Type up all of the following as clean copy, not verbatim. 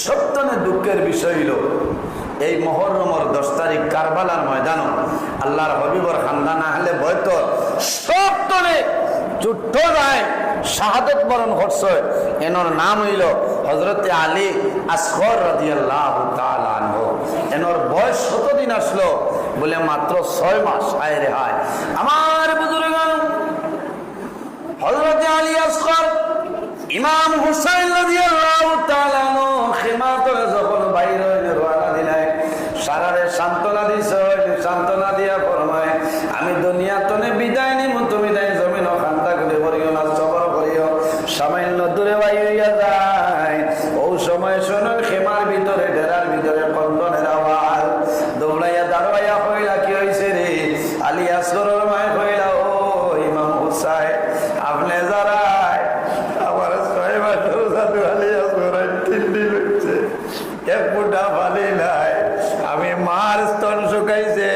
সবচেয়ে দুঃখের বিষয় হইল এই মুহররমের 10 তারিখ কারবালার ময়দান আল্লাহর হাবিবর খান্দা না হলে হয়তো সবচেয়ে যুদ্ধ যায় শাহাদত বরণ করছে। এনর নাম হইল হযরতে আলী আসগর রাদিয়াল্লাহু তাআলা আনহু। এনর বয়স কতদিন আসলো বলে মাত্র 6 মাস। হায় রে হায় আমার বুজুর্গগণ, হযরতে আলী আসগর ইমাম হুসাইন রাদিয়াল্লাহু তাআলা আনহু খিমাতরে যখন বাইরে হইলে রওনা দিলেন, সারারে সান্ত্বনা দিছে। সান্ত্বনা দিয়া ফরমায়, আমি দুনিয়া তনে বিদায় নিব, তুমি তাই জমিন খান্তা করে করিও না, সবর করিও। সামান্য দূরে বাই হইয়া যায়, ও সময় শুনুন খেমার ভিতরে ডেরার ভিতরে কন্দনের আওয়াজ। দৌড়াইয়া দাঁড়াইয়া কইলা, কি হইছে রে? আলী আসগরের মায় কইলা, ও ইমাম হুসাইন, আপনি যারায় আমার 6 মাসের জাদু আলী আসগর 3 দিন হচ্ছে, এক ফুটা পানি নাই। আমি মার স্তন শুকাইছে,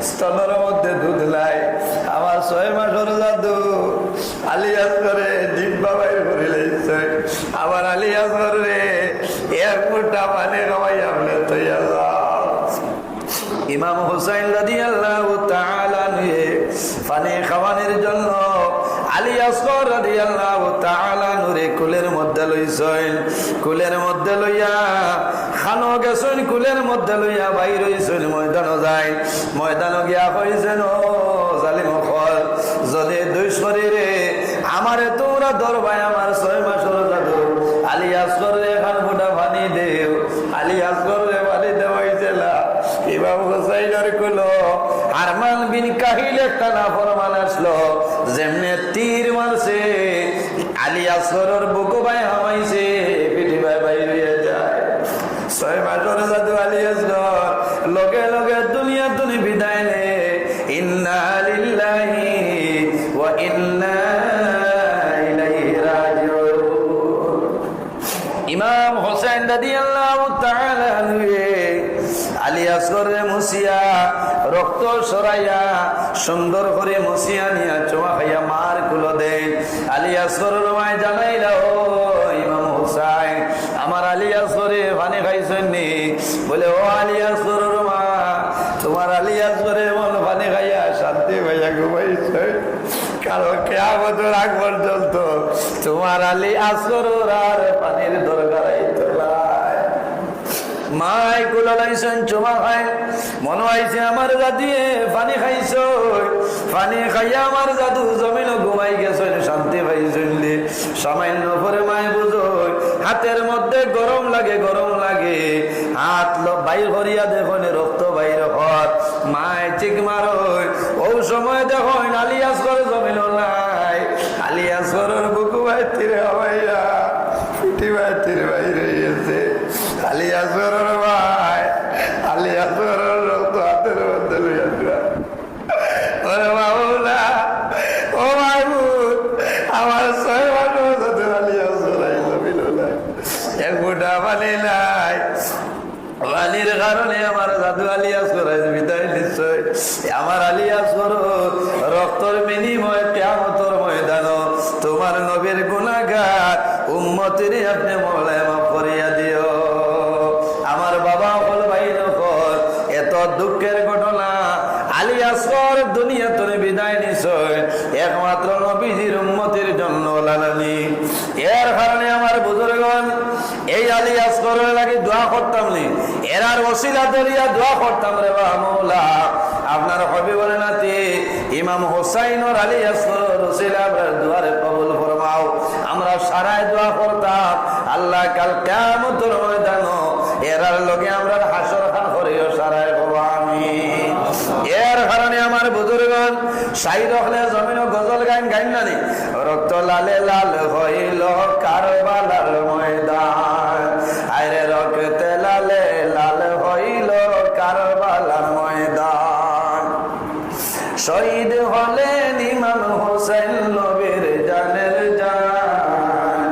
স্তনের মধ্যে দুধ নাই। আমার 6 মাসের জাদু আলী আসগরে জিব্বা বাইর করে লাইছে। আবার আলী আসগর রে এক ফুটা পানি খাওয়াই আপনি তৈয়া যাও। ইমাম হুসাইন রাদিয়াল্লাহু তাআলা নিয়ে পানি খাওয়ানোর জন্য আলী আসগর রাদিয়াল্লাহু তাআলা নুরে কুলের মধ্যে লইছেন। কুলের মধ্যে লইয়া খানো গেছেন, কুলের মধ্যে লইয়া বাইর হইছেন, ময়দানও যায়। ময়দানও গিয়া কইছেন, ও জালিম হল, যদি দুই শরীরে আমারে তোমরা ধরবাই আমার 6 মাসের জাদু আলী আসগর রে খান ফুটা পানি দেও। আলী আসগর রে পানি দেওয়াইছে না। ইমাম হুসাইনের কুলো আরমান বিন কাহিল একটা নাফরমান আসলো, যেমনে তীর মারছে আলী আসগরের বুকু ভাই হামাইছে, পিঠি ভাই বাইরে যায়। 6 মাসের জাদু আলী আসগর লগে লগে দুনিয়া দুনি বিদায় নে। ইন্না লিল্লাহি ওয়া ইন্না ইলাইহি রাজিউন। ইমাম হুসাইন রাদিয়াল্লাহু তাআলা আনহু আলী আসগরে মুসিয়া রক্ত সরাইয়া সুন্দর করে মুসিয়া নিয়া চোয়া খাইয়া মার কুলো দেন। আলী আসগরের মায় জানাইলা, ও ইমাম হুসাইন, আমার আলী আসগরে পানি খাইছেন নি? বলে, ও আলী আসগরের মা, তোমার আলী আসগরে মন পানি খাইয়া শান্তি ভাইয়া ঘুমাইছে, কারণ কিয়ামতের আগ পর্যন্ত তোমার আলী আসগরের আর পানির দরকার হইতো না। মাই কুলো লাইছেন, চুমা খায়, মনে হয়েছে আমার জাদুয়ে পানি খাইছ, পানি খাইয়া আমার জাদু জমিন ঘুমাই গেছেন, শান্তি পাইছেন। সামান্য পরে মায় বুঝো হাতের মধ্যে গরম লাগে, গরম লাগে, হাত বাইর করিয়া দেখুন রক্ত বাইর হত। মায় চিক মারো, ও সময় দেখুন আলী আসগর জমিন নাই। আলী আসগরের বুকু ভাই তীরে হবাইয়া পিটি ভাই তীরে বাইরে গেছে। আলী আসগরের ভাই, আলী আসগরের রক্ত হাতের মধ্যে লইয়া দিলাম। ওরে বাবুলা, ও মাহবুব, আমার 6 মাসের জাদু আলী আসগর জমিন নাই, এক ফুটা পানি নাই। পানির কারণে আমার জাদু আলী আসগর বিদায় নিশ্চয়। আমার আলী আসগর রক্তর বিনিময় কিয়ামতের ময়দান তোমার নবীর গুনাহগার উম্মতের আপনি মওলায় মাফ করিয়া দিও। আমার বাবা হল ভাই নকল, এত দুঃখের ঘটনা। আলী আসগর দুনিয়া তোরে বিদায় নিশ্চয় একমাত্র নবীজির উম্মতের জন্য লালানি। এর কারণে আমার বুজুর্গগণ এই আলী আসগরের লাগে দোয়া করতাম নি, এরার ওসিলা দরিয়া দোয়া করতাম রে বা মওলা, আপনার হাবিবের নাতি ইমাম হুসাইন আর আলী আসগরের ওসিলা আপনার দুয়ারে কবুল ফরমাও। আমরা সারাই দোয়া করতাম, আল্লাহ কাল কিয়ামতের ময়দান এরার লগে আমরা হাসর খান করিও সারাই করব আমিন। এর কারণে আমার বুজুর্গগণ শাহিদ হলে জমিন গজল গাইন গাইন নানি, রক্ত লালে লাল হইল কারবালার ময়দান, আরে রক্তে লালে লাল হইল কারবালার ময়দান। শহীদ হলেন ইমাম হুসাইন নবীর জানের জান,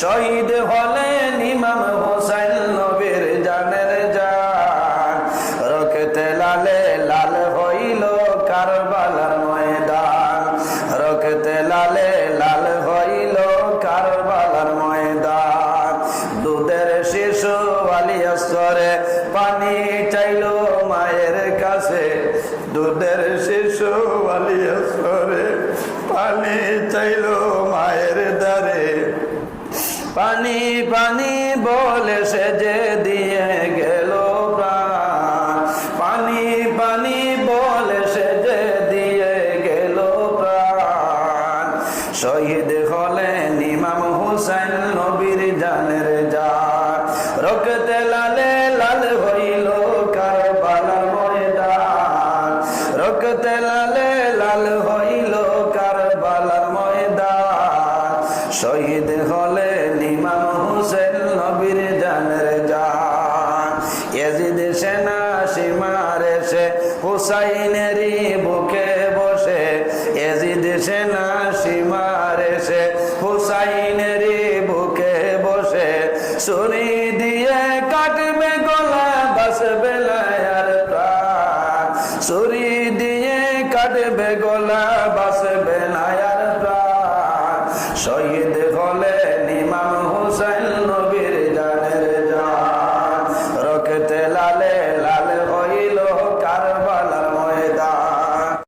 শহীদ হলেন ইমাম হুসাইন নবীর জানের জান, রক্তে লালে লাল হইল কারবালার ময়দান, রক্তে লালে লাল হইল কারবালার ময়দান। দুধের শিশু আলিয়া সরে পানি চাইল মায়ের দ্বারে পানি পানি বলে সে যে দিয়ে গেল প্রাণ পানি পানি বলে সে যে দিয়ে গেল প্রাণ শহীদ হলেন ইমাম হুসাইন নবীর জানের জান রক্তে লালে লাল হইল কারবালার ময়দান রক্তে লালে লাল হইল কারবালার ময়দান শহীদ হলেন ইমাম হুসেন নবীর জানের জান ইয়াজিদ সেনা সীমার এসে হুসাইনেরই বুকে বসে ইয়াজিদ সেনা সীমার এসে হুসাইনেরই বুকে বসে ছুরি দিয়ে কাটবে গলা বাঁচবে না আর প্রাণ ছুরি দিয়ে কাটবে গলা বাঁচবে না আর প্রাণ শহীদ হলে